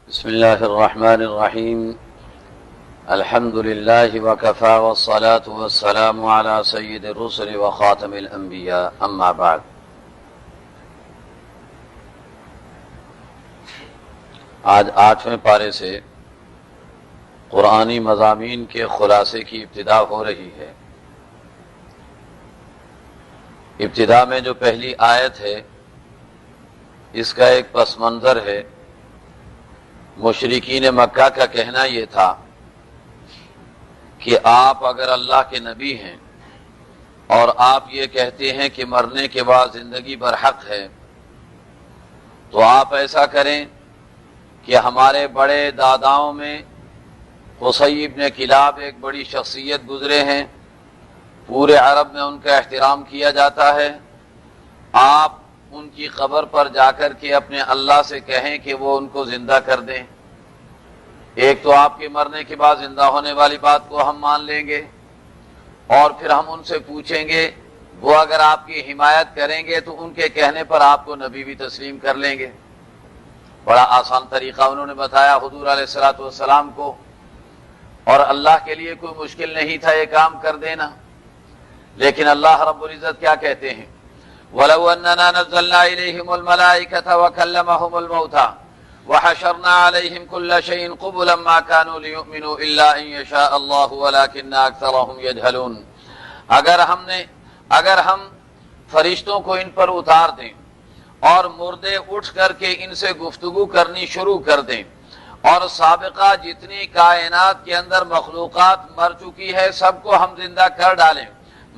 بسم الله الرحمن الرحيم الحمد لله وكفى والصلاة والسلام على سيد الرسل وخاتم الأنبياء أما بعد آج 8ویں پارے سے قرآنی مضامین کے خلاصے کی ابتدا ہو رہی ہے۔ ابتدا میں جو پہلی آیت ہے اس کا ایک پس منظر ہے۔ مشرکین مکہ کا کہنا یہ تھا کہ آپ اگر اللہ کے نبی ہیں اور آپ یہ کہتے ہیں کہ مرنے کے بعد زندگی برحق ہے، تو آپ ایسا کریں کہ ہمارے بڑے داداؤں میں قصی بن کلاب ایک بڑی شخصیت گزرے ہیں، پورے عرب میں ان کا احترام کیا جاتا ہے، آپ ان کی قبر پر جا کر کے اپنے اللہ سے کہیں کہ وہ ان کو زندہ کر دیں۔ ایک تو آپ کے مرنے کے بعد زندہ ہونے والی بات کو ہم مان لیں گے، اور پھر ہم ان سے پوچھیں گے، وہ اگر آپ کی حمایت کریں گے تو ان کے کہنے پر آپ کو نبی بھی تسلیم کر لیں گے۔ بڑا آسان طریقہ انہوں نے بتایا حضور علیہ السلام کو، اور اللہ کے لیے کوئی مشکل نہیں تھا یہ کام کر دینا۔ لیکن اللہ رب العزت کیا کہتے ہیں؟ وَلَوْ أَنَّنَا نَزَّلْنَا إِلَيْهِمُ الْمَلَائِكَةَ وَكَلَّمَهُمُ الْمَوْتَى وَحَشَرْنَا عَلَيْهِمْ كُلَّ شَيْءٍ قُبُلًا مَا كَانُوا لِيُؤْمِنُوا إِلَّا أَن يَشَاءَ اللَّهُ وَلَكِنَّ أَكْثَرَهُمْ يَجْهَلُونَ۔ اگر ہم فرشتوں کو ان پر اتار دیں اور مردے اٹھ کر کے ان سے گفتگو کرنی شروع کر دیں، اور سابقہ جتنی کائنات کے اندر مخلوقات مر چکی ہے سب کو ہم زندہ کر ڈالیں،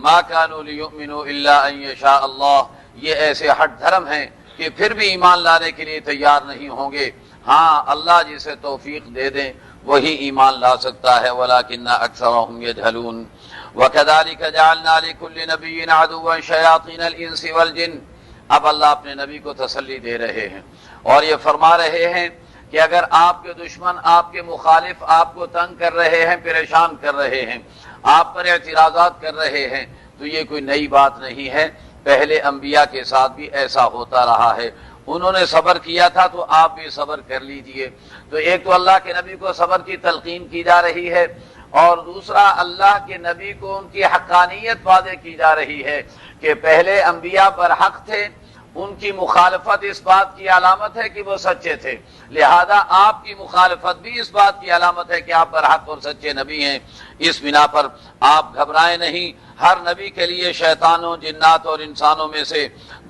ما كانوا ليؤمنوا الا ان يشاء اللہ، یہ ایسے ہٹ دھرم ہیں کہ پھر بھی ایمان لانے کے لیے تیار نہیں ہوں گے۔ ہاں، اللہ جسے توفیق دے دیں وہی ایمان لا سکتا ہے، ولكن اکثرهم يجهلون۔ وكذلك جعلنا لكل نبي عدوا شياطين الانس والجن۔ اب اللہ اپنے نبی کو تسلی دے رہے ہیں اور یہ فرما رہے ہیں کہ اگر آپ کے دشمن، آپ کے مخالف آپ کو تنگ کر رہے ہیں، پریشان کر رہے ہیں، آپ پر اعتراضات کر رہے ہیں، تو یہ کوئی نئی بات نہیں ہے، پہلے انبیاء کے ساتھ بھی ایسا ہوتا رہا ہے۔ انہوں نے صبر کیا تھا تو آپ بھی صبر کر لیجئے۔ تو ایک تو اللہ کے نبی کو صبر کی تلقین کی جا رہی ہے، اور دوسرا اللہ کے نبی کو ان کی حقانیت واضح کی جا رہی ہے کہ پہلے انبیاء پر حق تھے، ان کی مخالفت اس بات کی علامت ہے کہ وہ سچے تھے، لہذا آپ کی مخالفت بھی اس بات کی علامت ہے کہ آپ پر حق اور سچے نبی ہیں۔ اس بنا پر آپ گھبرائیں نہیں، ہر نبی کے لیے شیطانوں، جنات اور انسانوں میں سے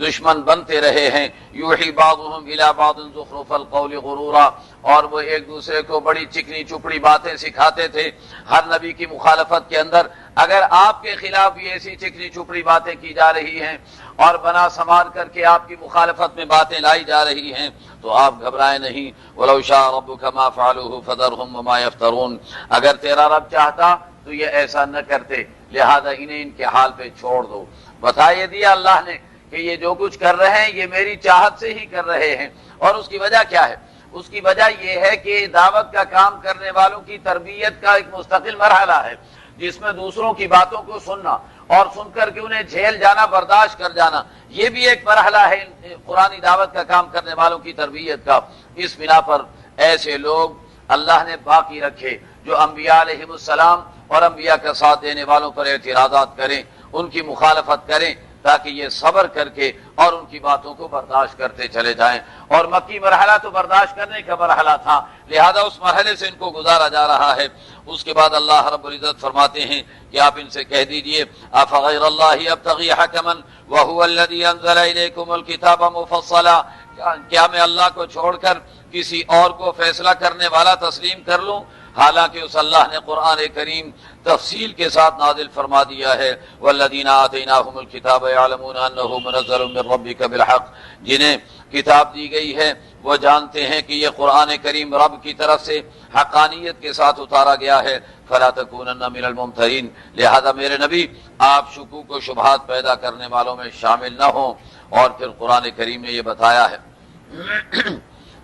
دشمن بنتے رہے ہیں۔ یوحی بعضهم الی بعض زخرف القول غرورا، اور وہ ایک دوسرے کو بڑی چکنی چپڑی باتیں سکھاتے تھے۔ ہر نبی کی مخالفت کے اندر اگر آپ کے خلاف بھی ایسی چکنی چپڑی باتیں کی جا رہی ہیں اور بنا سنوار کر کے آپ کی مخالفت میں باتیں لائی جا رہی ہیں تو آپ گھبرائیں نہیں۔ وَلَوْ شَاءَ رَبُّكَ مَا فَعَلُوهُ فَذَرْهُمْ وَمَا يَفْتَرُونَ، اگر تیرا رب چاہتا تو یہ ایسا نہ کرتے، لہذا انہیں ان کے حال پہ چھوڑ دو۔ بتا یہ دیا اللہ نے کہ یہ جو کچھ کر رہے ہیں یہ میری چاہت سے ہی کر رہے ہیں، اور اس کی وجہ کیا ہے؟ اس کی وجہ یہ ہے کہ دعوت کا کام کرنے والوں کی تربیت کا ایک مستقل مرحلہ ہے، جس میں دوسروں کی باتوں کو سننا اور سن کر کے انہیں جھیل جانا، برداشت کر جانا، یہ بھی ایک مرحلہ ہے قرآنی دعوت کا کام کرنے والوں کی تربیت کا۔ اس بنا پر ایسے لوگ اللہ نے باقی رکھے جو انبیاء علیہم السلام اور انبیاء کا ساتھ دینے والوں پر اعتراضات کریں، ان کی مخالفت کریں، تاکہ یہ صبر کر کے اور ان کی باتوں کو برداشت کرتے چلے جائیں۔ اور مکی مرحلہ تو برداشت کرنے کا مرحلہ تھا، لہذا اس مرحلے سے ان کو گزارا جا رہا ہے۔ اس کے بعد اللہ رب العزت فرماتے ہیں کہ آپ ان سے کہہ دیجئے افغیر اللہ ابتغی حکما وهو الذی انزل الیکم الکتاب مفصلا، کیا میں اللہ کو چھوڑ کر کسی اور کو فیصلہ کرنے والا تسلیم کر لوں، حالانکہ اس اللہ نے قرآن کریم تفصیل کے ساتھ نازل فرما دیا ہے۔ والذین آتیناہم الکتاب یعلمون انہ منزل من ربک بالحق، جنہیں کتاب دی گئی ہے وہ جانتے ہیں کہ یہ قرآن کریم رب کی طرف سے حقانیت کے ساتھ اتارا گیا ہے۔ فلا تکونن من الممترین، لہذا میرے نبی آپ شکوک و شبہات پیدا کرنے والوں میں شامل نہ ہوں۔ اور پھر قرآن کریم نے یہ بتایا ہے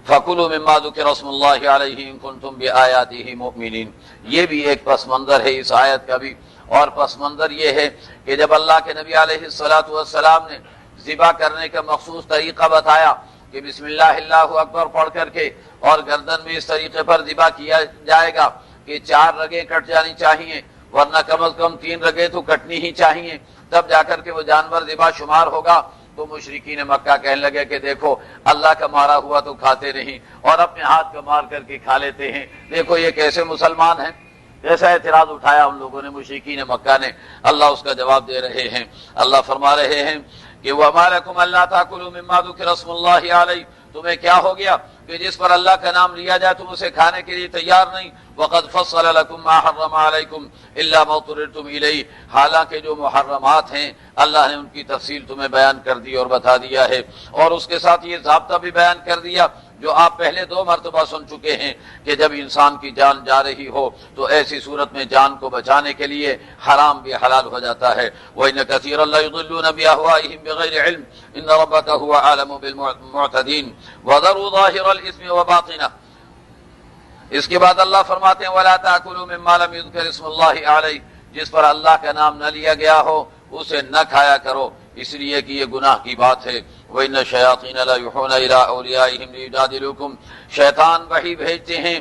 فَكُلُوا مِمَّا ذُكِرَ اسْمُ اللَّهِ عَلَيْهِ إِن كُنتُم بِآيَاتِهِ مُؤْمِنِينَ، یہ بھی ایک پس منظر ہے اس آیت کا بھی۔ اور پس منظر یہ ہے کہ جب اللہ کے نبی علیہ الصلوۃ والسلام نے ذبح کرنے کا مخصوص طریقہ بتایا کہ بسم اللہ اللہ اکبر پڑھ کر کے اور گردن میں اس طریقے پر ذبح کیا جائے گا کہ 4 رگیں کٹ جانی چاہیے، ورنہ کم از کم 3 رگیں تو کٹنی ہی چاہیے، تب جا کر کے وہ جانور ذبح شمار ہوگا۔ تو مشرکین مکہ کہنے لگے کہ دیکھو اللہ کا مارا ہوا تو کھاتے نہیں اور اپنے ہاتھ کا مار کر کے کھا لیتے ہیں، دیکھو یہ کیسے مسلمان ہیں۔ ایسا اعتراض اٹھایا ان لوگوں نے، مشرکین مکہ نے۔ اللہ اس کا جواب دے رہے ہیں، اللہ فرما رہے ہیں کہ وَمَا لَكُمْ أَلَّا تَأْكُلُوا مِمَّا ذُكِرَ اسْمُ اللَّهِ عَلَيْهِ، تمہیں کیا ہو گیا کہ جس پر اللہ کا نام لیا جائے تم اسے کھانے کے لیے تیار نہیں؟ وَقَدْ فَصَّلَ لَكُمْ مَا حَرَّمَ عَلَيْكُمْ إِلَّا مَا اضْطُرِرْتُمْ إِلَيْهِ، حالانکہ جو محرمات ہیں اللہ نے ان کی تفصیل تمہیں بیان کر دی اور بتا دیا ہے، اور اس کے ساتھ یہ ضابطہ بھی بیان کر دیا جو آپ پہلے 2 مرتبہ سن چکے ہیں کہ جب انسان کی جان جا رہی ہو تو ایسی صورت میں جان کو بچانے کے لیے حرام بھی حلال ہو جاتا ہے۔ وَإِنَّ كَثِيرًا لَيُضِلُّونَ بِأَهْوَائِهِمْ بِغَيْرِ عِلْمٍ إِنَّ رَبَّكَ هُوَ أَعْلَمُ بِالْمُعْتَدِينَ وَذَرُوا ظَاهِرَ الْإِثْمِ وَبَاطِنَهُ۔ اس کے بعد اللہ فرماتے ہیں وَلَا تَأْكُلُوا مِمَّا لَمْ يُذْكَرِ اسْمُ اللَّهِ عَلَيْهِ، جس پر اللہ کا نام نہ لیا گیا ہو اسے نہ کھایا کرو، اس لیے کہ یہ گناہ کی بات ہے۔ وَإِنَّ الشَّيَاطِينَ لَيُوحُونَ إِلَىٰ أَوْلِيَائِهِمْ لِيُجَادِلُوكُمْ، شیطان وحی بھیجتے ہیں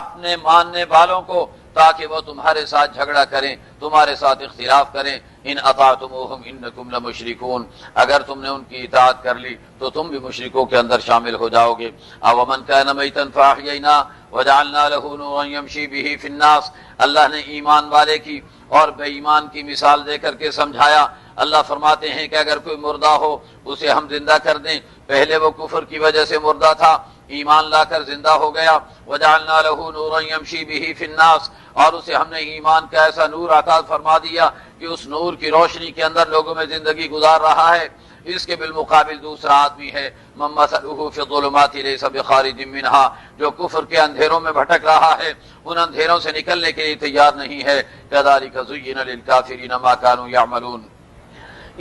اپنے ماننے والوں کو تاکہ وہ تمہارے ساتھ جھگڑا کریں، تمہارے ساتھ اختلاف کریں۔ ان اطعتموہم انکم لمشرکون، اگر تم نے ان کی اطاعت کر لی تو تم بھی مشرکوں کے اندر شامل ہو جاؤ گے۔ اومن کان میتا فاحییناه وجعلنا له نورا یمشی به فی الناس، اللہ نے ایمان والے کی اور بے ایمان کی مثال دے کر کے سمجھایا۔ اللہ فرماتے ہیں کہ اگر کوئی مردہ ہو اسے ہم زندہ کر دیں، پہلے وہ کفر کی وجہ سے مردہ تھا، ایمان لا کر زندہ ہو گیا۔ وجعلنا له نورا یمشی به فی الناس، اور اسے ہم نے ایمان کا ایسا نور عطا فرما دیا کہ اس نور کی روشنی کے اندر لوگوں میں زندگی گزار رہا ہے۔ اس کے بالمقابل دوسرا آدمی ہے من مثلہ فی الظلمات لیس بخارج منہا، جو کفر کے اندھیروں میں بھٹک رہا ہے، ان اندھیروں سے نکلنے کے لیے تیار نہیں ہے۔ کذالک زین للکافرین ما کانوا یعملون،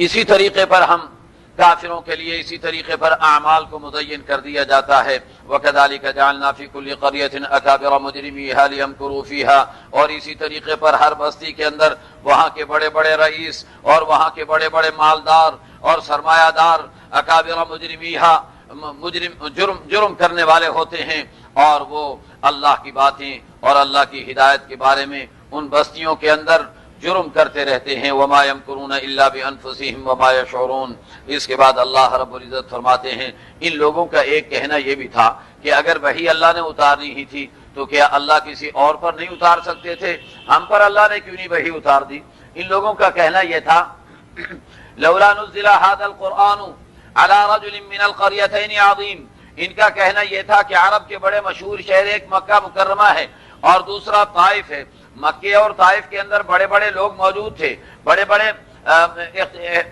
اسی طریقے پر ہم کافروں کے لیے اسی طریقے پر اعمال کو مزین کر دیا جاتا ہے۔ وَكَذَلِكَ جَعَلْنَا فِي كُلِّ قَرْيَةٍ أَكَابِرَ مُجْرِمِيهَا لِيَمْكُرُوا فِيهَا، اور اسی طریقے پر ہر بستی کے اندر وہاں کے بڑے بڑے رئیس اور وہاں کے بڑے بڑے مالدار اور سرمایہ دار اکابر مجرمیہا، جرم کرنے والے ہوتے ہیں، اور وہ اللہ کی باتیں اور اللہ کی ہدایت کے بارے میں ان بستیوں کے اندر جرم کرتے رہتے ہیں۔ وما یمکرون الا بانفسہم وما یشعرون۔ اس کے بعد اللہ رب العزت فرماتے ہیں ان لوگوں کا ایک کہنا یہ بھی تھا کہ اگر وحی اللہ نے اتارنی ہی تھی تو کیا اللہ کسی اور پر نہیں اتار سکتے تھے؟ ہم پر اللہ نے کیوں نہیں وحی اتار دی؟ ان لوگوں کا کہنا یہ تھا لولا نزل هذا القرآن على رجل من القريتين عظيم، ان کا کہنا یہ تھا کہ عرب کے بڑے مشہور شہر ایک مکہ مکرمہ ہے اور دوسرا طائف ہے۔ مکے اور طائف کے اندر بڑے بڑے لوگ موجود تھے، بڑے بڑے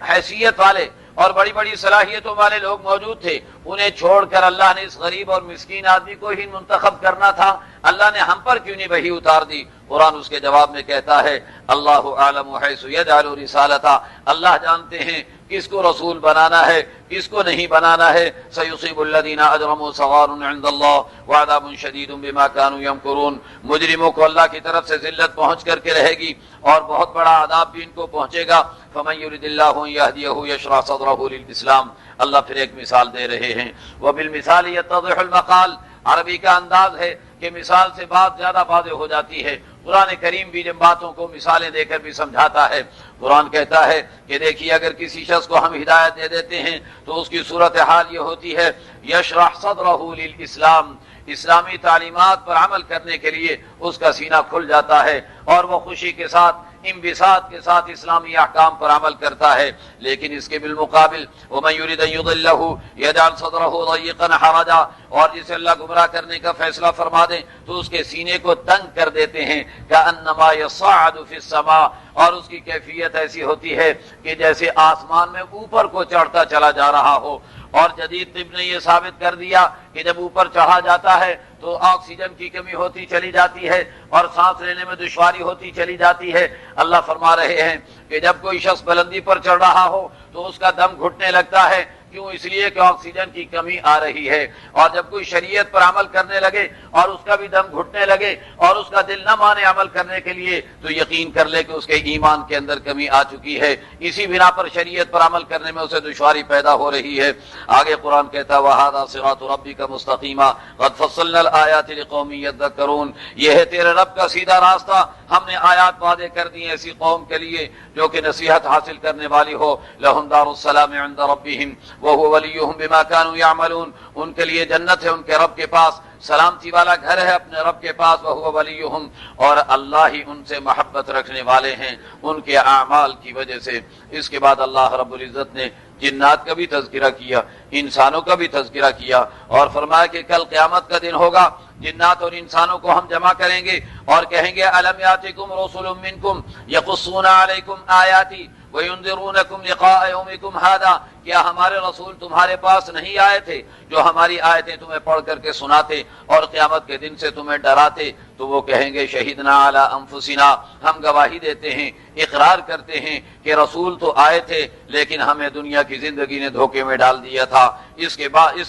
حیثیت والے اور بڑی بڑی صلاحیتوں والے لوگ موجود تھے، انہیں چھوڑ کر اللہ نے اس غریب اور مسکین آدمی کو ہی منتخب کرنا تھا، اللہ نے ہم پر کیوں نہیں وحی اتار دی؟ قرآن اس کے جواب میں کہتا ہے اللہ اعلم حیث یجعل رسالتہ، اللہ جانتے ہیں کس کو رسول بنانا ہے کس کو نہیں بنانا ہے۔ سیصیب الذین اجرموا صغار عند اللہ وعذاب شدید بما كانوا یمکرون، مجرموں کو اللہ کی طرف سے ذلت پہنچ کر کے رہے گی اور بہت بڑا عذاب بھی ان کو پہنچے گا۔ فمن یرد اللہ ان یہدیہ یشرح صدرہ للاسلام، اللہ پھر ایک مثال دے رہے ہیں۔ وبالمثال یتضح المقال، عربی کا انداز ہے کہ مثال سے بات زیادہ واضح ہو جاتی ہے۔ قرآن کریم بھی جن باتوں کو مثالیں دے کر بھی سمجھاتا ہے۔ قرآن کہتا ہے کہ دیکھیے اگر کسی شخص کو ہم ہدایت دے دیتے ہیں تو اس کی صورتحال یہ ہوتی ہے یشرح صدرہ للاسلام، اسلامی تعلیمات پر عمل کرنے کے لیے اس کا سینہ کھل جاتا ہے اور وہ خوشی کے ساتھ انبساط کے ساتھ اسلامی احکام پر عمل کرتا ہے۔ لیکن اس کے بالمقابل وَمَن يُرِدْ أَن يُضِلَّهُ يَجْعَلْ صَدْرَهُ ضَيِّقًا حَرَجًا، اور جسے اللہ گمراہ کرنے کا فیصلہ فرما دیں تو اس کے سینے کو تنگ کر دیتے ہیں كَأَنَّمَا يَصَّعَّدُ فِي السَّمَاءِ، اور اس کی کیفیت ایسی ہوتی ہے کہ جیسے آسمان میں اوپر کو چڑھتا چلا جا رہا ہو۔ اور جدید طب نے یہ ثابت کر دیا کہ جب اوپر چڑھا جاتا ہے تو آکسیجن کی کمی ہوتی چلی جاتی ہے اور سانس لینے میں دشواری ہوتی چلی جاتی ہے۔ اللہ فرما رہے ہیں کہ جب کوئی شخص بلندی پر چڑھ رہا ہو تو اس کا دم گھٹنے لگتا ہے، کیوں؟ اس لیے کہ آکسیجن کی کمی آ رہی ہے۔ اور جب کوئی شریعت پر عمل کرنے لگے اور اس کا بھی دم گھٹنے لگے اور اس کا دل نہ مانے عمل کرنے کے لیے، تو یقین کر لے کہ اس کے ایمان کے اندر کمی آ چکی ہے۔ اسی بنا پر شریعت پر عمل کرنے میں اسے دشواری پیدا ہو رہی ہے۔ آگے قرآن کہتا ہے وَهَذَا صِرَاطُ رَبِّكَ مُسْتَقِيمًا قَدْ فَصَّلْنَا الْآيَاتِ لِقَوْمٍ يَذَّكَّرُونَ، یہ ہے تیرے رب کا سیدھا راستہ، ہم نے آیات واضح کر دی ایسی قوم کے لیے جو کہ نصیحت حاصل کرنے والی ہو۔ لَهُمْ دَارُ السَّلَامِ عِنْدَ رَبِّهِمْ وَهُوَ وَلِيُّهُمْ بِمَا كَانُوا يَعْمَلُونَ، ان کے لیے جنت ہے ان کے رب کے پاس، سلامتی والا گھر ہے اپنے رب کے پاس۔ وَهُوَ وَلِيُّهُمْ، اور اللہ ہی ان سے محبت رکھنے والے ہیں ان کے اعمال کی وجہ سے۔ اس کے بعد اللہ رب العزت نے جنات کا بھی تذکرہ کیا، انسانوں کا بھی تذکرہ کیا، اور فرمایا کہ کل قیامت کا دن ہوگا، جنات اور انسانوں کو ہم جمع کریں گے اور کہیں گے الم یاتکم رسل منکم یقصون علیکم آیاتی وینذرونکم لقاء یومکم ھذا، کیا ہمارے رسول تمہارے پاس نہیں آئے تھے جو ہماری آیتیں تمہیں پڑھ کر کے سناتے اور قیامت کے دن سے تمہیں ڈراتے؟ تو وہ کہیں گے شہدنا علی انفسنا، ہم گواہی دیتے ہیں، اقرار کرتے ہیں کہ رسول تو آئے تھے لیکن ہمیں دنیا کی زندگی نے دھوکے میں ڈال دیا تھا، اس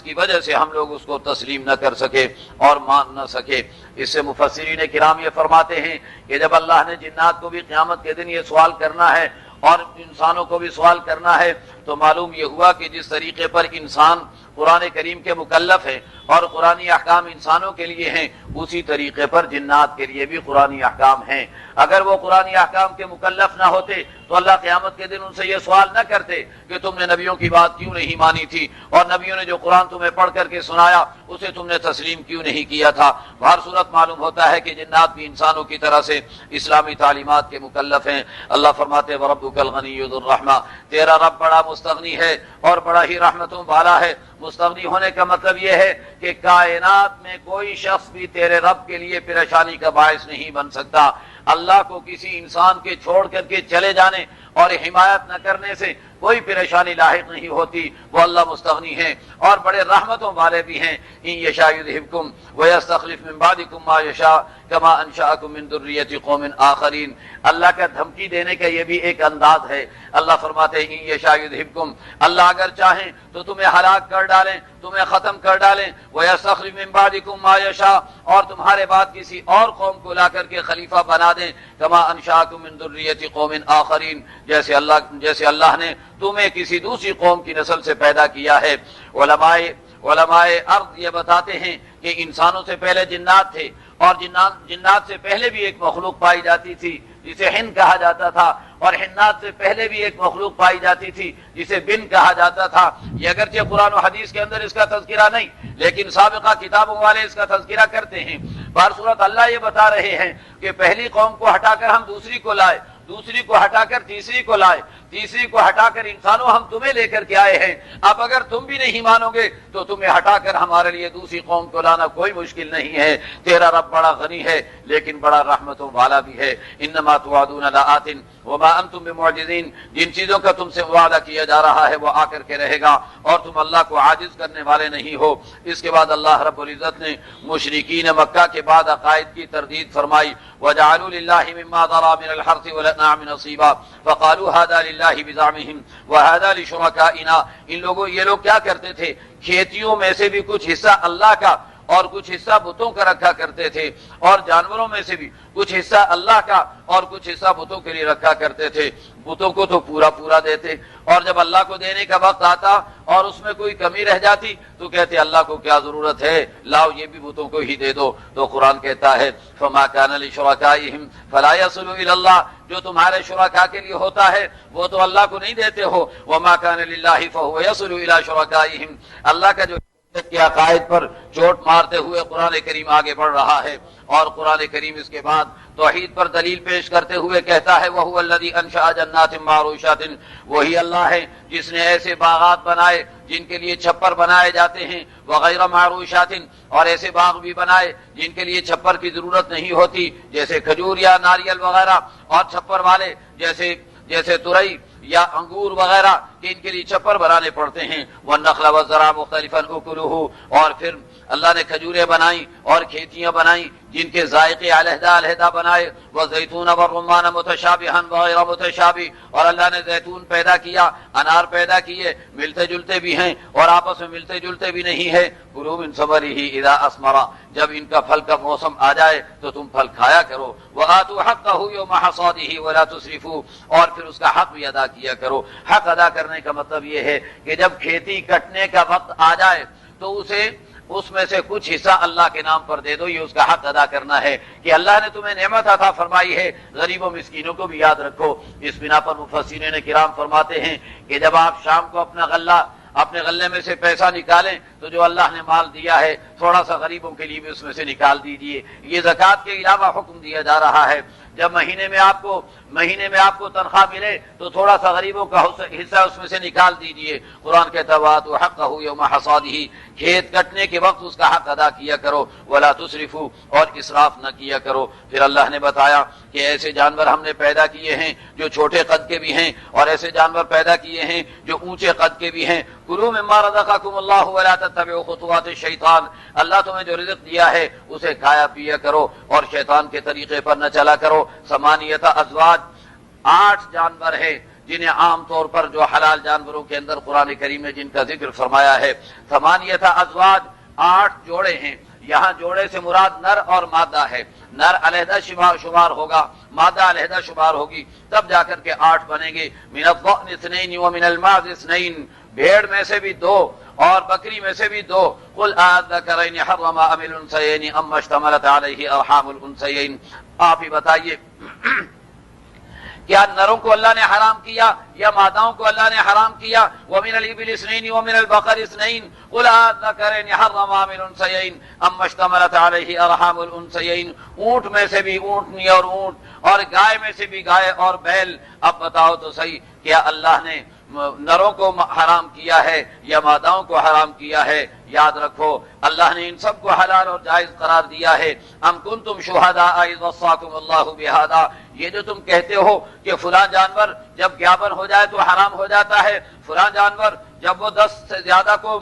کی وجہ سے ہم لوگ اس کو تسلیم نہ کر سکے اور مان نہ سکے۔ اس سے مفسرین کرام یہ فرماتے ہیں کہ جب اللہ نے جنات کو بھی قیامت کے دن یہ سوال کرنا ہے اور انسانوں کو بھی سوال کرنا ہے، تو معلوم یہ ہوا کہ جس طریقے پر انسان قرآن کریم کے مکلف ہے اور قرآنی احکام انسانوں کے لیے ہیں، اسی طریقے پر جنات کے لیے بھی قرآنی احکام ہیں۔ اگر وہ قرآنی احکام کے مکلف نہ ہوتے تو اللہ قیامت کے دن ان سے یہ سوال نہ کرتے کہ تم نے نبیوں کی بات کیوں نہیں مانی تھی، اور نبیوں نے جو قرآن تمہیں پڑھ کر کے سنایا اسے تم نے تسلیم کیوں نہیں کیا تھا۔ بہر صورت معلوم ہوتا ہے کہ جنات بھی انسانوں کی طرح سے اسلامی تعلیمات کے مکلف ہیں۔ اللہ فرماتے وَرَبُّكَ الْغَنِيُّ ذُو الرَّحْمَةِ، تیرا رب بڑا مستغنی ہے اور بڑا ہی رحمتوں والا ہے۔ مستغنی ہونے کا مطلب یہ ہے کہ کائنات میں کوئی شخص بھی تیرے رب کے لیے پریشانی کا باعث نہیں بن سکتا۔ اللہ کو کسی انسان کے چھوڑ کر کے چلے جانے اور حمایت نہ کرنے سے کوئی پریشانی لاحق نہیں ہوتی، وہ اللہ مستغنی ہیں اور بڑے رحمتوں والے بھی ہیں۔ ان یشاء یذھبکم ویستخلف من بعدکم ما یشاء کما انشأکم من ذریۃ قوم آخرین۔ اللہ کا دھمکی دینے کا یہ بھی ایک انداز ہے۔ اللہ فرماتے ہیں ان یشاء یذھبکم، اللہ اگر چاہیں تو تمہیں ہلاک کر ڈالیں، تمہیں ختم کر ڈالیں، ویستخلف من بعدکم ما یشاء، اور تمہارے بعد کسی اور قوم کو لا کر کے خلیفہ بنا دیں، کما انشأکم من ذریۃ قوم آخرین، جیسے اللہ نے تمہیں کسی دوسری قوم کی نسل سے پیدا کیا ہے۔ علماء ارض یہ بتاتے ہیں کہ انسانوں سے پہلے جنات تھے، اور جنات سے پہلے بھی ایک مخلوق پائی جاتی تھی جسے ہن کہا جاتا تھا، اور ہنات سے پہلے بھی ایک مخلوق پائی جاتی تھی جسے بن کہا جاتا تھا۔ یہ اگرچہ قرآن و حدیث کے اندر اس کا تذکرہ نہیں، لیکن سابقہ کتابوں والے اس کا تذکرہ کرتے ہیں۔ بہر صورت اللہ یہ بتا رہے ہیں کہ پہلی قوم کو ہٹا کر ہم دوسری کو لائے، دوسری کو ہٹا کر تیسری کو لائے، تیسری کو ہٹا کر انسانوں ہم تمہیں لے کر کے آئے ہیں۔ اب اگر تم بھی نہیں مانو گے تو تمہیں ہٹا کر ہمارے لیے دوسری قوم کو لانا کوئی مشکل نہیں ہے۔ تیرا رب بڑا غنی ہے لیکن بڑا رحمتوں والا بھی ہے۔ انما توعدون لآت وما انتم بمعجزین، جن چیزوں کا تم سے وعدہ کیا جا رہا ہے وہ آ کر کے رہے گا اور تم اللہ کو عاجز کرنے والے نہیں ہو۔ اس کے بعد اللہ رب العزت نے مشرکین مکہ کے بعد عقائد کی تردید فرمائی۔ وجعلوا للہ مما ذرا من الحرث والانعام نصیبا فقالوا هذا للہ بزعمهم وهذا لشركائنا، یہ لوگ کیا کرتے تھے، کھیتیوں میں سے بھی کچھ حصہ اللہ کا اور کچھ حصہ بتوں کا رکھا کرتے تھے، اور جانوروں میں سے بھی کچھ حصہ اللہ کا اور کچھ حصہ بتوں کے لیے رکھا کرتے تھے۔ بتوں کو تو پورا دیتے، اور جب اللہ کو دینے کا وقت آتا اور اس میں کوئی کمی رہ جاتی تو کہتے اللہ کو کیا ضرورت ہے، لاؤ یہ بھی بتوں کو ہی دے دو۔ تو قرآن کہتا ہے فما كان لشركائهم فلا يصل الى الله، جو تمہارے شرکاء کے لیے ہوتا ہے وہ تو اللہ کو نہیں دیتے ہو، وما كان لله فهو يصل الى شركائهم، اللہ کا جو کے عقائد پر چوٹ مارتے ہوئے قرآن کریم آگے بڑھ رہا ہے۔ اور قرآن کریم اس کے بعد توحید پر دلیل پیش کرتے ہوئے کہتا ہے وَهُوَ الَّذِي أَنشَأَ جَنَّاتٍ مَّعْرُوشَاتٍ، وہی اللہ ہے جس نے ایسے باغات بنائے جن کے لیے چھپر بنائے جاتے ہیں، وغیر معروشات، اور ایسے باغ بھی بنائے جن کے لیے چھپر کی ضرورت نہیں ہوتی، جیسے کھجور یا ناریل وغیرہ، اور چھپر والے جیسے ترئی یا انگور وغیرہ کہ ان کے لیے چھپر بنانے پڑتے ہیں۔ وَالنَّخْلَ وَالزَّرْعَ مُخْتَلِفًا أُكُلُهُ، اور پھر اللہ نے کھجوریں بنائی اور کھیتیاں بنائی جن کے ذائقے علیحدہ علیحدہ بنائے، وَالزَّيْتُونَ وَالرُّمَّانَ مُتَشَابِهًا وَغَيْرَ مُتَشَابِهٍ، اور اللہ نے زیتون پیدا کیا، انار پیدا کیے، ملتے جلتے بھی ہیں اور آپس میں ملتے جلتے بھی نہیں ہے۔ کُلُوا مِن ثَمَرِهِ إِذَا أَثْمَرَ، جب ان کا پھل کا موسم آ جائے تو تم پھل کھایا کرو، وَآتُوا حَقَّهُ يَوْمَ حَصَادِهِ وَلَا تُسْرِفُوا، اور پھر اس کا حق بھی ادا کیا کرو۔ حق ادا کرنے کا مطلب یہ ہے کہ جب کھیتی کٹنے کا وقت آ جائے تو اسے اس میں سے کچھ حصہ اللہ کے نام پر دے دو، یہ اس کا حق ادا کرنا ہے کہ اللہ نے تمہیں نعمت عطا فرمائی ہے، غریب و مسکینوں کو بھی یاد رکھو۔ اس بنا پر مفسرین کرام فرماتے ہیں کہ جب آپ شام کو اپنے غلے میں سے پیسہ نکالیں تو جو اللہ نے مال دیا ہے تھوڑا سا غریبوں کے لیے بھی اس میں سے نکال دیجیے، یہ زکوٰۃ کے علاوہ حکم دیا جا رہا ہے۔ جب مہینے میں آپ کو تنخواہ ملے تو تھوڑا سا غریبوں کا حصہ اس میں سے نکال دیجئے۔ قرآن کہتا ہے وَآتُوا حَقَّهُ يَوْمَ حَصَادِهِ، کھیت کٹنے کے وقت اس کا حق ادا کیا کرو، وَلَا تُسْرِفُوا، اور اسراف نہ کیا کرو۔ پھر اللہ نے بتایا کہ ایسے جانور ہم نے پیدا کیے ہیں جو چھوٹے قد کے بھی ہیں اور ایسے جانور پیدا کیے ہیں جو اونچے قد کے بھی ہیں۔ کُلُوا مِمَّا رَزَقَكُمُ اللَّهُ وَلَا تَتَّبِعُوا خُطُوَاتِ الشَّيْطَانِ، اللہ تمہیں جو رزق دیا ہے اسے کھایا پیا کرو اور شیطان کے طریقے پر نہ چلا کرو۔ ثمانیۃ ازواج، 8 جانور ہیں جنہیں عام طور پر جو حلال جانوروں کے اندر قرآن کریم نے جن کا ذکر فرمایا ہے۔ ثمانیۃ ازواج، 8 جوڑے ہیں، یہاں جوڑے سے مراد نر اور مادہ ہے، نر علیحدہ شمار ہوگا، مادہ علیحدہ شمار ہوگی، تب جا کر کے 8 بنیں گے۔ من الضأن 2 ومن المعز 2، بھیڑ میں سے بھی 2 اور بکری میں سے بھی 2۔ قل اذکرین حرم ام الانثیین اما اشتملت علیہ ارحام الانثیین، آپ ہی بتائیے کیا نروں کو اللہ نے حرام کیا یا ماداؤں کو اللہ نے حرام کیا؟ وَمِنَ الْإِبِلِ 2 وَمِنَ الْبَقَرِ 2 قُلْ أَذَكَرَيْنِ حَرَّمَ أَمِ الْأُنثَيَيْنِ أَمَّا اشْتَمَلَتْ عَلَيْهِ أَرْحَامُ الْأُنثَيَيْنِ، اونٹ میں سے بھی اونٹنی اور اونٹ، اور گائے میں سے بھی گائے اور بیل۔ اب بتاؤ تو صحیح، کیا اللہ نے نروں کو حرام کیا ہے یا ماداؤں کو حرام کیا ہے؟ یاد رکھو اللہ نے ان سب کو حلال اور جائز قرار دیا ہے۔ ام کنتم شہداء اذ وصاکم اللہ بہذا، یہ جو تم کہتے ہو کہ فلاں جانور جب گیابن ہو جائے تو حرام ہو جاتا ہے، فلاں جانور جب وہ 10 سے زیادہ کو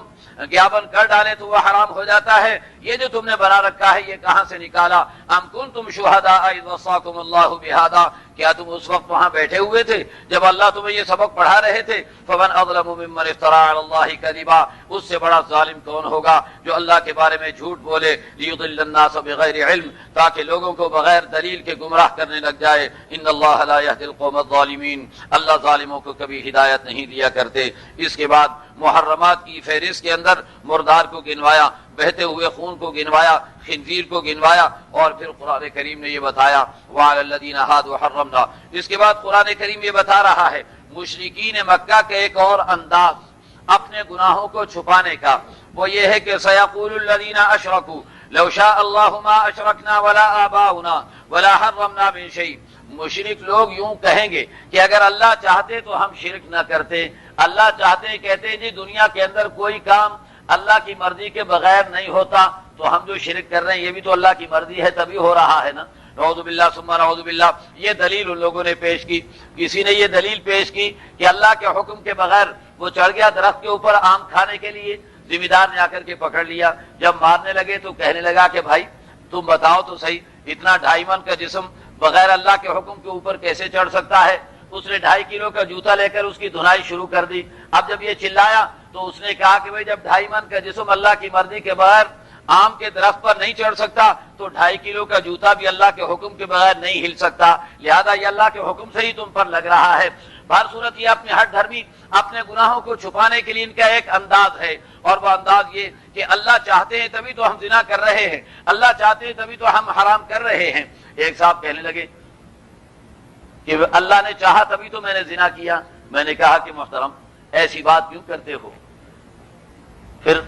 گیابن کر ڈالے تو وہ حرام ہو جاتا ہے، یہ جو تم نے بنا رکھا ہے یہ کہاں سے نکالا؟ ام کنتم شہداء اذ وصاکم اللہ بہذا، کیا تم اس وقت وہاں بیٹھے ہوئے تھے جب اللہ تمہیں یہ سبق پڑھا رہے تھے؟ فمن اظلم ممن افترى علی اللہ کذبا، اس سے بڑا ظالم کون ہوگا جو اللہ کے بارے میں جھوٹ بولے، لیضل الناس بغیر علم، تاکہ لوگوں کو بغیر دلیل کے گمراہ کرنے لگ جائے۔ ان اللہ لا يهدي القوم الظالمین، اللہ ظالموں کو کبھی ہدایت نہیں دیا کرتے۔ اس کے بعد محرمات کی فہرست کے اندر مردار کو گنوایا، بہتے ہوئے خون کو گنوایا، خنزیر کو گنوایا، اور پھر قرآن کریم نے یہ بتایا وعلی الذین ہادوا حرمنا۔ اس کے بعد قرآن کریم یہ بتا رہا ہے مشرکین مکہ کے ایک اور انداز اپنے گناہوں کو چھپانے کا، وہ یہ ہے کہ سیقول الذین اشرکوا لو شاء اللہ ما اشرکنا ولا آباؤنا ولا حرمنا من شیء، مشرک لوگ یوں کہیں گے کہ اگر اللہ چاہتے تو ہم شرک نہ کرتے، اللہ چاہتے کہتے جی دنیا کے اندر کوئی کام اللہ کی مرضی کے بغیر نہیں ہوتا، تو ہم جو شرک کر رہے ہیں یہ بھی تو اللہ کی مرضی ہے تبھی ہو رہا ہے نا، نعوذ باللہ ثم نعوذ باللہ۔ یہ دلیل ان لوگوں نے پیش کی، کسی نے یہ دلیل پیش کی کہ اللہ کے حکم کے بغیر وہ چڑھ گیا درخت کے اوپر آم کھانے کے لیے، ذمہ دار نے آ کر کے پکڑ لیا، جب مارنے لگے تو کہنے لگا کہ بھائی تم بتاؤ تو صحیح، اتنا 2.5 من کا جسم بغیر اللہ کے حکم کے اوپر کیسے چڑھ سکتا ہے؟ اس نے 2.5 کلو کا جوتا لے کر اس کی دھنائی شروع کر دی۔ اب جب یہ چلایا تو اس نے کہا کہ بھائی جب 2.5 من کا جسم اللہ کی مرضی کے بغیر آم کے درخت پر نہیں چڑھ سکتا تو 2.5 کلو کا جوتا بھی اللہ کے حکم کے بغیر نہیں ہل سکتا، لہذا یہ اللہ کے حکم سے ہی تم پر لگ رہا ہے۔ بہر صورت یہ اپنے ہر دھرمی اپنے گناہوں کو چھپانے کے لیے ان کا ایک انداز ہے، اور وہ انداز یہ کہ اللہ چاہتے ہیں تبھی تو ہم زنا کر رہے ہیں، اللہ چاہتے ہیں تبھی تو ہم حرام کر رہے ہیں۔ ایک صاحب کہنے لگے کہ اللہ نے چاہا تبھی تو میں نے زنا کیا۔ میں نے کہا کہ محترم ایسی بات کیوں کرتے ہو؟ پھر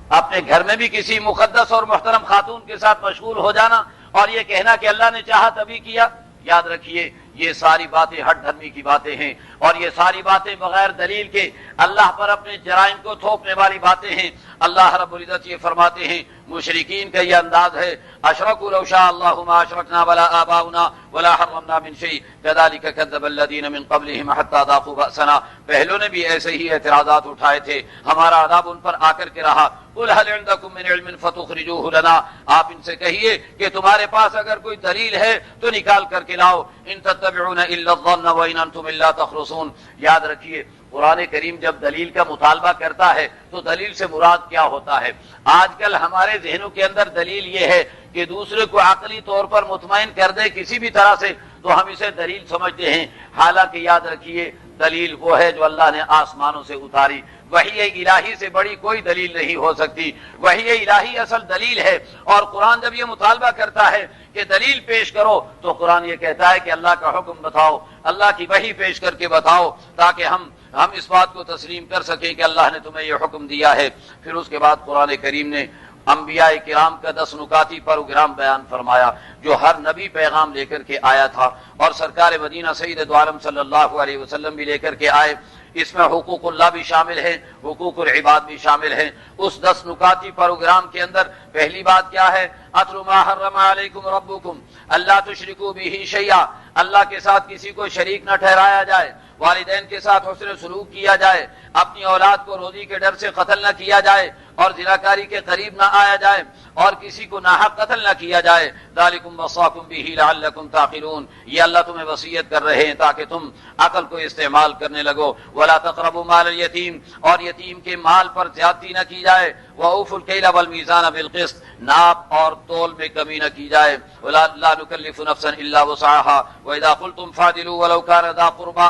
اپنے گھر میں بھی کسی مقدس اور محترم خاتون کے ساتھ مشغول ہو جانا اور یہ کہنا کہ اللہ نے چاہا تبھی کیا، یاد رکھیے یہ ساری باتیں ہٹ دھرمی کی باتیں ہیں، اور یہ ساری باتیں بغیر دلیل کے اللہ پر اپنے جرائم کو تھوپنے والی باتیں ہیں۔ اللہ رب العزت یہ فرماتے ہیں مشرکین کا یہ انداز ہے، اشرکوا لو شاء اللہ ما اشرکنا ولا آباؤنا ولا حرمنا من شیء کذلک کذب الذین من قبلہم حتی ذاقوا بأسنا، پہلوں نے بھی ایسے ہی اعتراضات اٹھائے تھے، ہمارا عذاب ان پر آ کر کے رہا۔ قل هل عندکم من علم فتخرجوه لنا، آپ ان سے کہیے کہ تمہارے پاس اگر کوئی دلیل ہے تو نکال کر کے لاؤ، ان تتبعون الا الظن وان انتم الا تخرصون۔ یاد رکھیے قرآن کریم جب دلیل کا مطالبہ کرتا ہے تو دلیل سے مراد کیا ہوتا ہے؟ آج کل ہمارے ذہنوں کے اندر دلیل یہ ہے کہ دوسرے کو عقلی طور پر مطمئن کر دے کسی بھی طرح سے تو ہم اسے دلیل سمجھتے ہیں، حالانکہ یاد رکھیے دلیل وہ ہے جو اللہ نے آسمانوں سے اتاری، وحی الہی سے بڑی کوئی دلیل نہیں ہو سکتی، وحی الہی اصل دلیل ہے۔ اور قرآن جب یہ مطالبہ کرتا ہے کہ دلیل پیش کرو تو قرآن یہ کہتا ہے کہ اللہ کا حکم بتاؤ، اللہ کی وحی پیش کر کے بتاؤ، تاکہ ہم اس بات کو تسلیم کر سکیں کہ اللہ نے تمہیں یہ حکم دیا ہے۔ پھر اس کے بعد قرآن کریم نے انبیاء کرام کا 10 نکاتی پروگرام بیان فرمایا جو ہر نبی پیغام لے کر کے آیا تھا، اور سرکار مدینہ سید دو عالم صلی اللہ علیہ وسلم بھی لے کر کے آئے۔ اس میں حقوق اللہ بھی شامل ہیں، حقوق العباد بھی شامل ہیں۔ اس 10 نکاتی پروگرام کے اندر پہلی بات کیا ہے؟ اتل ما حرم علیکم ربکم اللہ تشرکوا بہ شیئا، اللہ کے ساتھ کسی کو شریک نہ ٹھہرایا جائے، والدین کے ساتھ حسن سلوک کیا جائے، اپنی اولاد کو روزی کے ڈر سے قتل نہ کیا جائے، اور زناکاری کے قریب نہ آیا جائے، اور کسی کو ناحق قتل نہ کیا جائے۔ ذالکم وصاکم بہ لعلکم تعقلون، یہ اللہ تمہیں وصیت کر رہے ہیں تاکہ تم عقل کو استعمال کرنے لگو۔ ولا تقربوا مال الیتیم، اور یتیم کے مال پر زیادتی نہ کی جائے۔ وأوفوا الکیل والمیزان بالقسط، ناپ اور تول میں کمی نہ کی جائے۔ لا نکلف نفسا الا وسعها وإذا قلتم فاعدلوا ولو كان ذا قربى،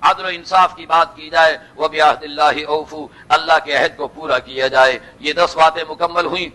عدل و انصاف کی بات کی جائے۔ وَبِعَهْدِ اللَّهِ أَوْفُوا، اللہ کے عہد کو پورا کیا جائے۔ یہ 10 باتیں مکمل ہوئیں،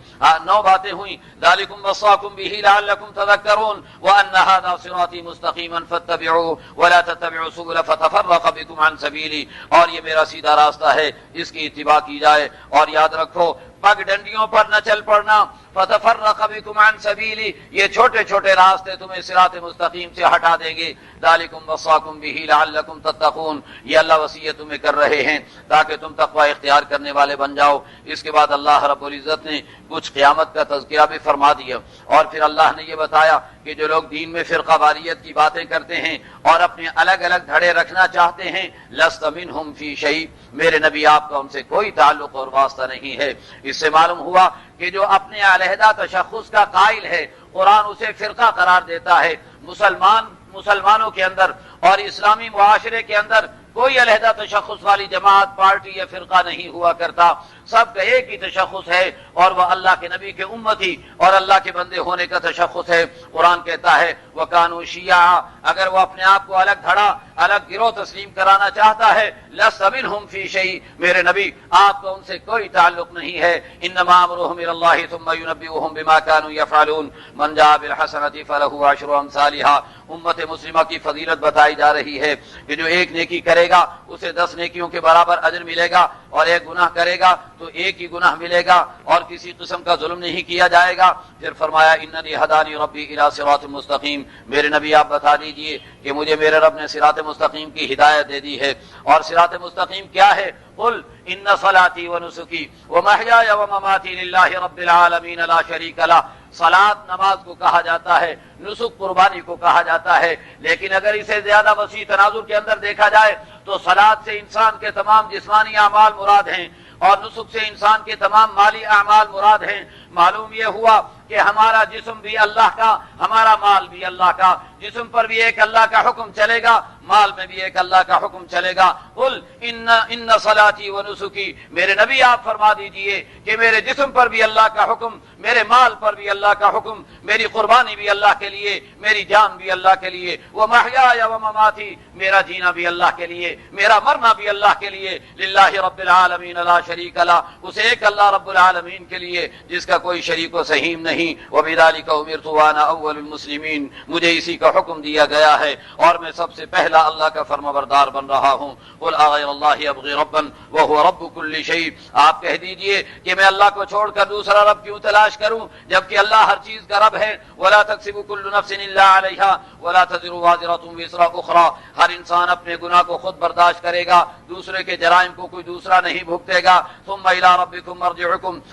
9 باتیں ہوئیں۔ ذَلِكُمْ وَصَّاكُمْ بِهِ لَعَلَّكُمْ تَذَكَّرُونَ وَأَنَّ هَذَا صِرَاطِي مُسْتَقِيمًا فَاتَّبِعُوهُ وَلَا تَتَّبِعُوا السُّبُلَ فَتَفَرَّقَ بِكُمْ عَنْ سَبِيلِهِ، اور یہ میرا سیدھا راستہ ہے، اس کی اتباع کی جائے۔ اور یاد رکھو پگ ڈنڈیوں پر نہ چل پڑنا، فتفرق بکم عن سبیلی، یہ چھوٹے چھوٹے راستے تمہیں صراط مستقیم سے ہٹا دیں گے۔ ذالکم وصاکم بہ لعلکم تتقون، یہ اللہ وصیت تمہیں کر رہے ہیں تاکہ تم تقوی اختیار کرنے والے بن جاؤ۔ اس کے بعد اللہ رب العزت نے کچھ قیامت کا تذکرہ بھی فرما دیا، اور پھر اللہ نے یہ بتایا کہ جو لوگ دین میں فرقہ واریت کی باتیں کرتے ہیں اور اپنے الگ الگ دھڑے رکھنا چاہتے ہیں، لست منہم فی شیء، میرے نبی آپ کا ان سے کوئی تعلق اور واسطہ نہیں ہے۔ اس سے معلوم ہوا کہ جو اپنے علیحدہ تشخص کا قائل ہے قرآن اسے فرقہ قرار دیتا ہے۔ مسلمانوں کے اندر اور اسلامی معاشرے کے اندر کوئی علیحدہ تشخص والی جماعت، پارٹی یا فرقہ نہیں ہوا کرتا، سب کا ایک ہی تشخص ہے، اور وہ اللہ کے نبی کے امتی اور اللہ کے بندے ہونے کا تشخص ہے۔ قرآن کہتا ہے وَكَانُوا شِيَعًا، اگر وہ اپنے آپ کو الگ دھڑا، الگ گروہ تسلیم کرانا چاہتا ہے، لَسْتَ مِنْهُمْ فِي شَيْءٍ، میرے نبی آپ کا ان سے کوئی تعلق نہیں ہے۔ إِنَّمَا أَمْرُهُمْ إِلَى اللَّهِ ثُمَّ يُنَبِّئُهُم بِمَا كَانُوا يَفْعَلُونَ مَنْ جَاءَ بِالْحَسَنَةِ فَلَهُ عَشْرُ أَمْثَالِهَا۔ امت مسلمہ کی فضیلت بتائی جا رہی ہے کہ جو ایک نیکی کرے گا اسے 10 نیکیوں کے برابر اجر ملے گا، اور ایک گناہ کرے گا تو ایک ہی گناہ ملے گا، اور کسی قسم کا ظلم نہیں کیا جائے گا۔ پھر فرمایا اننی ہدانی ربی الی صراط مستقیم، میرے نبی آپ بتا دیجئے کہ مجھے میرے رب نے صراط مستقیم کی ہدایت دے دی ہے۔ اور صراط مستقیم کیا ہے؟ قل ان صلاتی ونسکی ومحیای ومماتی للہ رب العالمین لا شریک لہ۔ صلاۃ نماز کو کہا جاتا ہے، نسک قربانی کو کہا جاتا ہے، لیکن اگر اسے زیادہ وسیع تناظر کے اندر دیکھا جائے تو صلاۃ سے انسان کے تمام جسمانی اعمال مراد ہیں، اور نسک سے انسان کے تمام مالی اعمال مراد ہیں۔ معلوم یہ ہوا کہ ہمارا جسم بھی اللہ کا، ہمارا مال بھی اللہ کا، جسم پر بھی ایک اللہ کا حکم چلے گا، مال میں بھی ایک اللہ کا حکم چلے گا۔ قل ان صلاتی و نسکی، میرے نبی آپ فرما دیجئے کہ میرے جسم پر بھی اللہ کا حکم، میرے مال پر بھی اللہ کا حکم، میری قربانی بھی اللہ کے لیے، میری جان بھی اللہ کے لیے، ومحیای ومماتی، میرا جینا بھی اللہ کے لیے، میرا مرنا بھی اللہ کے لیے، للہ رب العالمین لا شریک لہ، اس ایک اللہ رب العالمین کے لیے جس کا کوئی شریک و سہیم نہیں۔ وبذلک امرت وانا اول المسلمین، مجھے اسی کا حکم دیا گیا ہے اور میں سب سے پہلا اللہ کا فرمانبردار بن رہا ہوں۔ قل اغیر اللہ ابغی ربا وهو رب كل شیء، آپ کہہ دیجئے کہ میں اللہ کو چھوڑ کر دوسرا رب کیوں تلاش کروں جبکہ اللہ ہر چیز کا رب ہے۔ ولا تکسب كل نفس الا علیہا ولا تزر وازرة وزر اخرى، ہر انسان اپنے گناہ کو خود برداشت کرے گا، دوسرے کے جرائم کو کوئی دوسرا نہیں بھگتے گا۔ ثم الى ربكم مرجعكم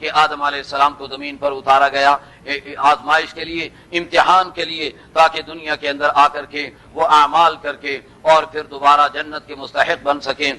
کہ آدم علیہ السلام کو زمین پر اتارا گیا آزمائش کے لیے، امتحان کے لیے، تاکہ دنیا کے اندر آ کر کے وہ اعمال کر کے اور پھر دوبارہ جنت کے مستحق بن سکیں۔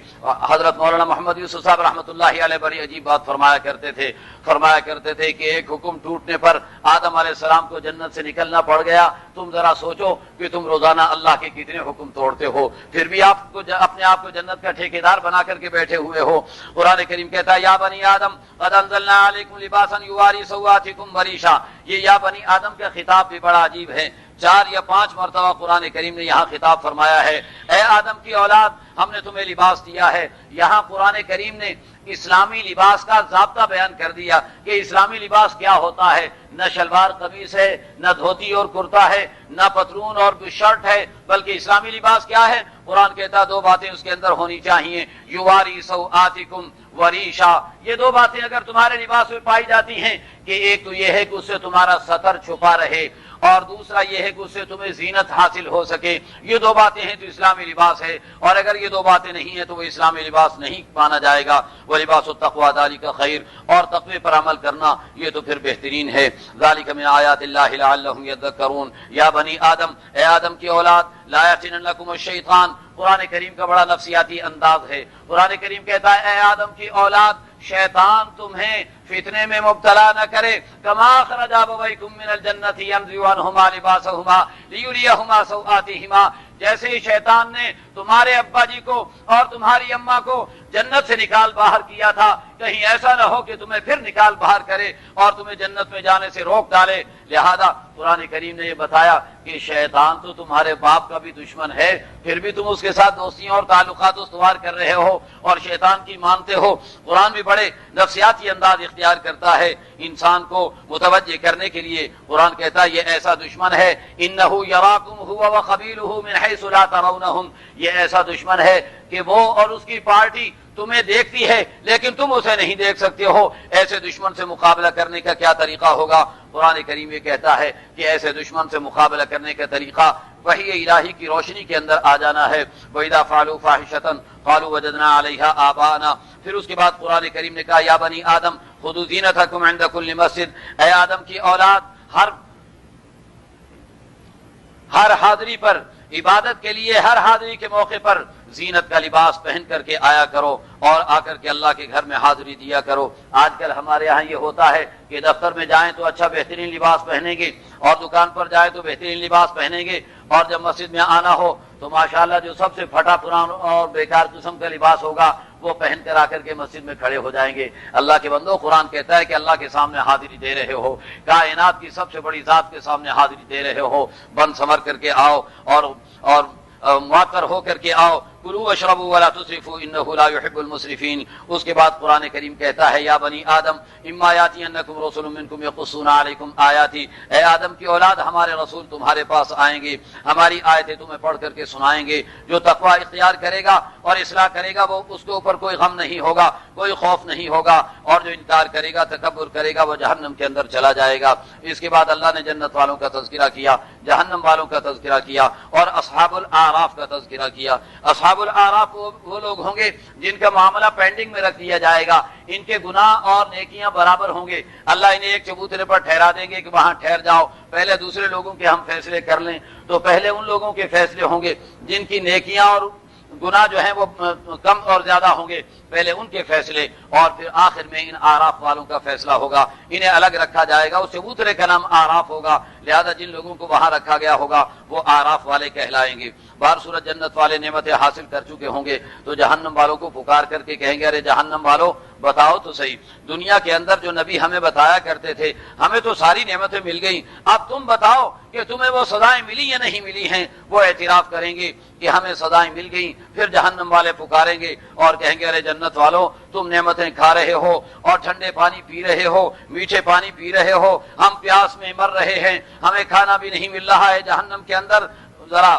حضرت مولانا محمد یوسف صاحب رحمۃ اللہ علیہ بڑی عجیب بات فرمایا کرتے تھے کہ ایک حکم ٹوٹنے پر آدم علیہ السلام کو جنت سے نکلنا پڑ گیا۔ تم ذرا سوچو کہ تم روزانہ اللہ کے کتنے حکم توڑتے ہو، پھر بھی آپ کو اپنے آپ کو جنت کا ٹھیکیدار بنا کر کے بیٹھے ہوئے ہو۔ قرآن کریم کہتا ہے یا بنی آدم قد انزلنا علیکم لباسا یواری سوآتکم وریشا۔ یہ یا بنی آدم کا خطاب بھی بڑا عجیب ہے، 4 یا 5 مرتبہ قرآن کریم نے یہاں خطاب فرمایا ہے، اے آدم کی اولاد ہم نے تمہیں لباس دیا ہے۔ یہاں قرآن کریم نے اسلامی لباس کا ضابطہ بیان کر دیا کہ اسلامی لباس کیا ہوتا ہے، نہ شلوار قمیص ہے، نہ دھوتی اور کرتا ہے، نہ پتلون اور شرٹ ہے، بلکہ اسلامی لباس کیا ہے؟ قرآن کہتا 2 باتیں اس کے اندر ہونی چاہیے، یواری سوآتکم وریشا۔ یہ 2 باتیں اگر تمہارے لباس میں پائی جاتی ہیں کہ ایک تو یہ ہے کہ اس سے تمہارا ستر چھپا رہے، اور دوسرا یہ ہے کہ اس سے تمہیں زینت حاصل ہو سکے، یہ 2 باتیں ہیں تو اسلامی لباس ہے۔ اور اگر یہ 2 باتیں نہیں ہیں تو وہ اسلامی لباس نہیں مانا جائے گا۔ وہ لباس التقوی ذالک خیر، اور تقوی پر عمل کرنا یہ تو پھر بہترین ہے۔ ذالک من آیات اللہ لعلہم یذکرون۔ یا بنی آدم، اے آدم کی اولاد، لا یفتننکم الشیطان۔ قرآن کریم کا بڑا نفسیاتی انداز ہے۔ قرآن کریم کہتا ہے اے آدم کی اولاد، شیطان تمہیں فتنے میں مبتلا نہ کرے، کما اخرج ابویکم من الجنۃ ینزع عنہما لباسہما لیریہما سوآتہما۔ جیسے ہی شیطان نے تمہارے ابا جی کو اور تمہاری اماں کو جنت سے نکال باہر کیا تھا، کہیں ایسا نہ ہو کہ تمہیں پھر نکال باہر کرے اور تمہیں جنت میں جانے سے روک ڈالے۔ لہذا قرآن کریم نے یہ بتایا کہ شیطان تو تمہارے باپ کا بھی دشمن ہے، پھر بھی تم اس کے ساتھ دوستیاں اور تعلقات استوار کر رہے ہو اور شیطان کی مانتے ہو۔ قرآن بھی بڑے نفسیاتی انداز اختیار کرتا ہے انسان کو متوجہ کرنے کے لیے۔ قرآن کہتا ہے یہ ایسا دشمن ہے، انہ یراکم هو وقبیلہ من حیث لا ترونہم۔ یہ ایسا دشمن ہے کہ وہ اور اس کی پارٹی تمہیں دیکھتی ہے لیکن تم اسے نہیں دیکھ سکتے ہو۔ ایسے دشمن سے مقابلہ کرنے کا کیا طریقہ ہوگا؟ قرآن کریم یہ کہتا ہے کہ ایسے دشمن سے مقابلہ کرنے کا طریقہ وحی الہی کی روشنی کے اندر آ جانا ہے۔ وَإِذَا فَعَلُوا فَاحِشَةً قَالُوا وَجَدْنَا عَلَيْهَا آبَاءَنَا۔ پھر اس کے بعد قرآن کریم نے کہا یا بنی آدم خذوا زینتکم عند کل مسجد۔ اے آدم کی اولاد، ہر حاضری پر، عبادت کے لیے ہر حاضری کے موقع پر زینت کا لباس پہن کر کے آیا کرو اور آ کر کے اللہ کے گھر میں حاضری دیا کرو۔ آج کل ہمارے ہاں یہ ہوتا ہے کہ دفتر میں جائیں تو اچھا بہترین لباس پہنیں گے، اور دکان پر جائیں تو بہترین لباس پہنیں گے، اور جب مسجد میں آنا ہو تو ماشاءاللہ جو سب سے پھٹا پرانا اور بیکار قسم کا لباس ہوگا وہ پہن کر آ کر کے مسجد میں کھڑے ہو جائیں گے۔ اللہ کے بندو، قرآن کہتا ہے کہ اللہ کے سامنے حاضری دے رہے ہو، کائنات کی سب سے بڑی ذات کے سامنے حاضری دے رہے ہو، بن سمر کر کے آؤ اور معطر ہو کر کے آؤ۔ کلوا واشربوا ولا تسرفوا انه لا يحب المسرفين۔ اس کے بعد قرآن کریم کہتا ہے یا بنی آدم اما یاتینکم رسل منکم یقصون علیکم آیاتی۔ اے آدم کی اولاد، ہمارے رسول تمہارے پاس آئیں گے، ہماری آیتیں تمہیں پڑھ کر کے سنائیں گے۔ جو تقوی اختیار کرے گا اور اصلاح کرے گا وہ اس کے اوپر کوئی غم نہیں ہوگا، کوئی خوف نہیں ہوگا، اور جو انکار کرے گا، تکبر کرے گا، وہ جہنم کے اندر چلا جائے گا۔ اس کے بعد اللہ نے جنت والوں کا تذکرہ کیا، جہنم والوں کا تذکرہ کیا، اور اصحاب الاعراف کا تذکرہ کیا۔ اصحاب الاعراف وہ لوگ ہوں گے جن کا معاملہ پینڈنگ میں رکھ دیا جائے گا، ان کے گناہ اور نیکیاں برابر ہوں گے۔ اللہ انہیں ایک چبوترے پر ٹھہرا دیں گے کہ وہاں ٹھہر جاؤ، پہلے دوسرے لوگوں کے ہم فیصلے کر لیں۔ تو پہلے ان لوگوں کے فیصلے ہوں گے جن کی نیکیاں اور گناہ جو ہیں وہ کم اور زیادہ ہوں گے، پہلے ان کے فیصلے، اور پھر آخر میں ان آراف والوں کا فیصلہ ہوگا۔ انہیں الگ رکھا جائے گا، اس چبوترے کا نام آراف ہوگا، لہذا جن لوگوں کو وہاں رکھا گیا ہوگا وہ آراف والے کہلائیں گے۔ بہر صورت جنت والے نعمتیں حاصل کر چکے ہوں گے تو جہنم والوں کو پکار کر کے کہیں گے ارے جہنم والو بتاؤ تو صحیح، دنیا کے اندر جو نبی ہمیں بتایا کرتے تھے ہمیں تو ساری نعمتیں مل گئیں، اب تم بتاؤ کہ تمہیں وہ سزائیں ملی یا نہیں ملی ہیں۔ وہ اعتراف کریں گے کہ ہمیں سزائیں مل گئیں، پھر جہنم والے پکاریں گے اور کہیں گے ارے جنت والو تم نعمتیں کھا رہے ہو اور ٹھنڈے پانی پی رہے ہو، میٹھے پانی پی رہے ہو، ہم پیاس میں مر رہے ہیں، ہمیں کھانا بھی نہیں مل رہا ہے جہنم کے اندر، ذرا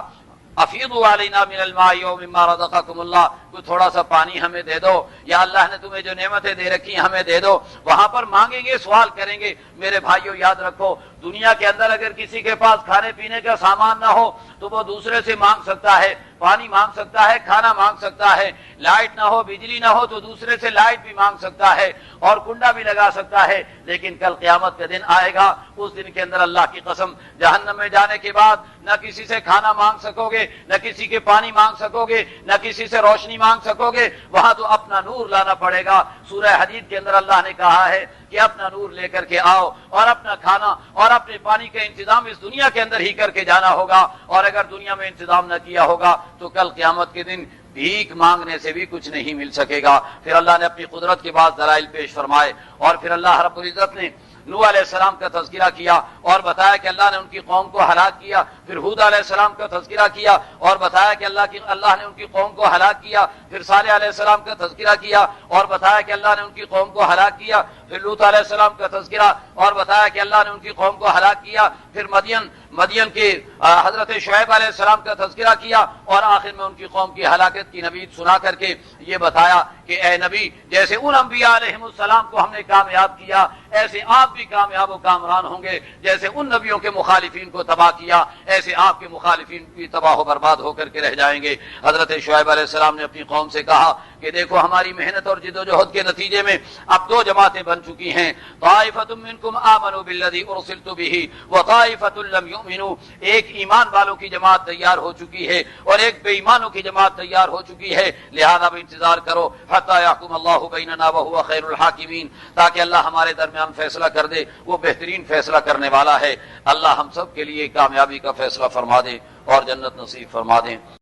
افیضوا علینا من الماء ومما رزقکم اللہ، کوئی تھوڑا سا پانی ہمیں دے دو، یا اللہ نے تمہیں جو نعمتیں دے رکھی ہیں ہمیں دے دو، وہاں پر مانگیں گے، سوال کریں گے۔ میرے بھائیو یاد رکھو، دنیا کے اندر اگر کسی کے پاس کھانے پینے کا سامان نہ ہو تو وہ دوسرے سے مانگ سکتا ہے، پانی مانگ سکتا ہے، کھانا مانگ سکتا ہے، لائٹ نہ ہو، بجلی نہ ہو تو دوسرے سے لائٹ بھی مانگ سکتا ہے اور کنڈا بھی لگا سکتا ہے، لیکن کل قیامت کا دن آئے گا، اس دن کے اندر اللہ کی قسم جہنم میں جانے کے بعد نہ کسی سے کھانا مانگ سکو گے، نہ کسی کے پانی مانگ سکو گے، نہ کسی سے روشنی مانگ سکو گے، وہاں تو اپنا نور لانا پڑے گا۔ سورہ حدید کے اندر اللہ نے کہا ہے کہ اپنا نور لے کر کے آؤ اور اپنا کھانا اور اپنے پانی کا انتظام اس دنیا کے اندر ہی کر کے جانا ہوگا، اور اگر دنیا میں انتظام نہ کیا ہوگا تو کل قیامت کے دن بھیک مانگنے سے بھی کچھ نہیں مل سکے گا۔ پھر اللہ نے اپنی قدرت کے بعد دلائل پیش فرمائے، اور پھر اللہ رب العزت نے نوح علیہ السلام کا تذکرہ کیا اور بتایا کہ اللہ نے ان کی قوم کو ہلاک کیا، پھر ہود علیہ السلام کا تذکرہ کیا اور بتایا کہ اللہ نے ان کی قوم کو ہلاک کیا، پھر صالح علیہ السلام کا تذکرہ کیا اور بتایا کہ اللہ نے ان کی قوم کو ہلاک کیا، پھر لوط علیہ السلام کا تذکرہ اور بتایا کہ اللہ نے ان کی قوم کو ہلاک کیا، پھر مدین کے حضرت شعیب علیہ السلام کا تذکرہ کیا، اور آخر میں ان کی قوم کی ہلاکت کی نوید سنا کر کے یہ بتایا کہ اے نبی، جیسے ان انبیاء علیہ السلام کو ہم نے کامیاب کیا ایسے آپ بھی کامیاب و کامران ہوں گے، جیسے ان نبیوں کے مخالفین کو تباہ کیا ایسے آپ کے مخالفین بھی تباہ و برباد ہو کر کے رہ جائیں گے۔ حضرت شعیب علیہ السلام نے اپنی قوم سے کہا کہ دیکھو ہماری محنت اور جد و جہد کے نتیجے میں اب دو جماعتیں بن چکی ہیں، طائفۃ منکم آمنوا بالذی ارسلت بہ وطائفۃ لم یؤمنوا، ایک ایمان والوں کی جماعت تیار ہو چکی ہے اور ایک بے ایمانوں کی جماعت تیار ہو چکی ہے، لہذا اب انتظار کرو حتی یحکم اللہ بیننا وہو خیر الحاکمین، تاکہ اللہ ہمارے درمیان فیصلہ کر دے، وہ بہترین فیصلہ کرنے والا ہے۔ اللہ ہم سب کے لیے کامیابی کا فیصلہ فرما دے اور جنت نصیب فرما دیں۔